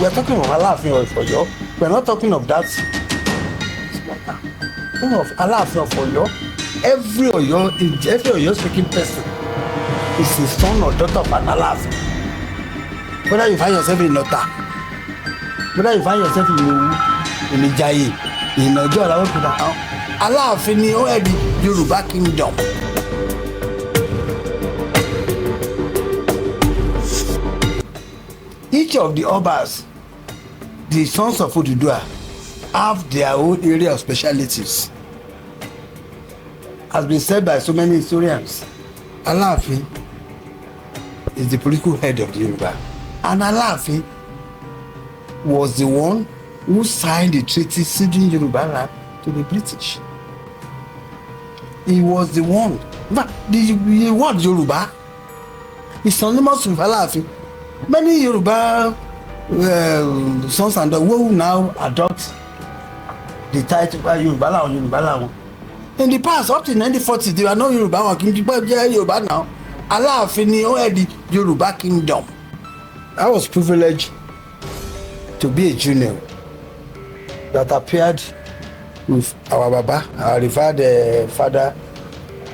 We are talking of Alaafin of Oyo. We are not talking of that. Of Alaafin of Oyo. Every Oyo speaking person is the son or daughter of an Alaafin. Whether you find yourself in Lota, whether you find yourself in Ijayi, in Ojo Alaafin, Alaafin ni ó head the Yoruba kingdom. Each of the Obas, the sons of Oduduwa, have their own area of specialities. Has been said by so many historians, Alaafin is the political head of the Yoruba. And Alaafin was the one who signed the treaty ceding Yoruba land to the British. He was the one. The word Yoruba is synonymous with Alaafin. Many Yoruba sons and daughters who now adopt the title Yoruba land. In the past, up to 1940s, there were no Yoruba kingdom. Yoruba now. Alaafin ni ó head the Yoruba kingdom. I was privileged to be a junior that appeared with our Baba, our revered father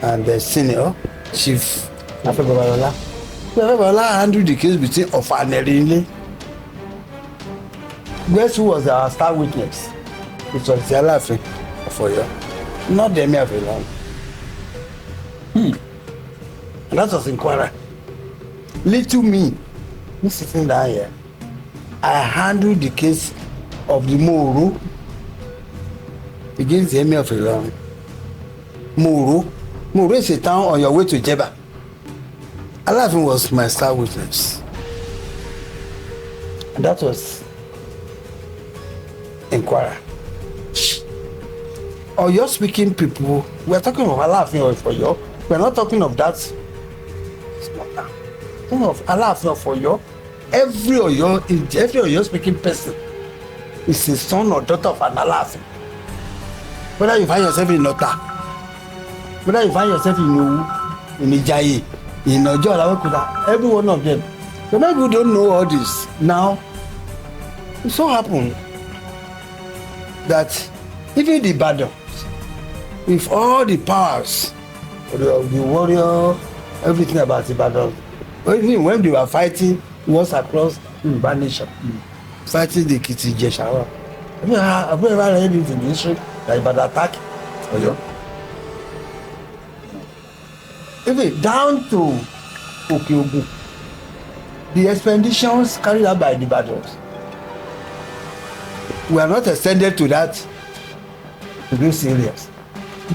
and the senior, Chief Adeniyi Akintola handled the case between Ofa and Erinle. Guess who was our star witness? It was the Alaafin of Oyo, not the Emir of Ilorin. And that was in Kwara. Little me, sitting down here, I handled the case of the Moro against the Emir of Ilorin. Moro is a town on your way to Jeba. Alaafin was my star witness. And that was in Kwara. Oyo speaking people, we are talking of Alaafin of Oyo. We are not talking of that. Talking of Alaafin of Oyo. Every Oyo speaking person is the son or daughter of an Alaafin. Whether you find yourself in Lota, whether you find yourself in Ijayi, in Ojo Alaafin, every one of them. So many people don't know all this. Now, it so happened that even the Badons, with all the powers of the warrior, everything about the Badons, even when they were fighting wars across the Yoruba nation, fighting the Ekiti Ijesha. Have you ever read it in the history that Ibadan attack Oyo? Even down to Okeogun, the expeditions carried out by the Badons were not extended to those areas.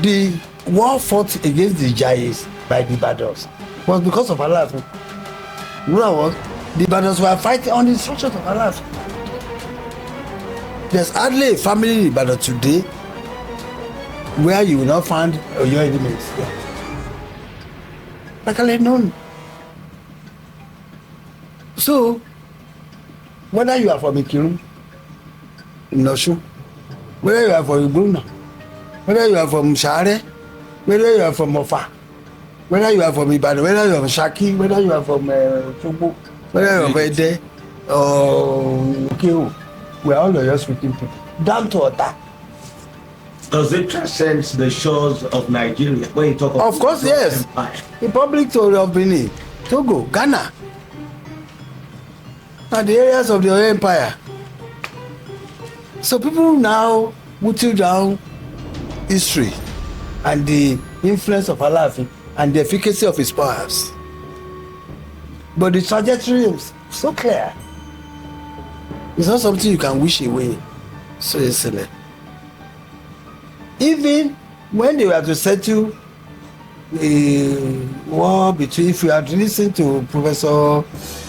The war fought against the Jayis by the Badons was because of Alaafin. You know what? The Badons were fighting on the instructions of Alaafin. There's hardly a family in Ibadan today where you will not find your enemies. Like known. So, whether you are from Ikiru, Noshu, whether you are from Igbona, whether you are from Share, whether you are from Ofa, whether you are from Ibadan, whether you are from Shaki, whether you are from Chogbo, whether you are from Ede or Okeo, we are all Oyo speaking people. Down to Ota. Does it transcend the shores of Nigeria when you talk of course, yes. Empire? Republic of Benin, Togo, Ghana, and the areas of the Oyo Empire. So people now whittle down history and the influence of Alaafin and the efficacy of his powers. But the trajectory is so clear. It's not something you can wish away so easily. Even when they were to settle a war between, if you had listened to Professor,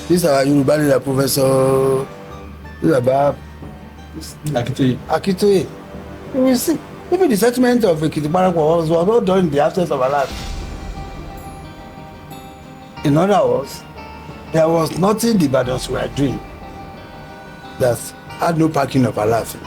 this is our Yoruba leader, Professor Akintola, you will see, even the settlement of Ekiti was not done in the absence of Alaafin. In other words, there was nothing the Badons were doing that had no backing of Alaafin.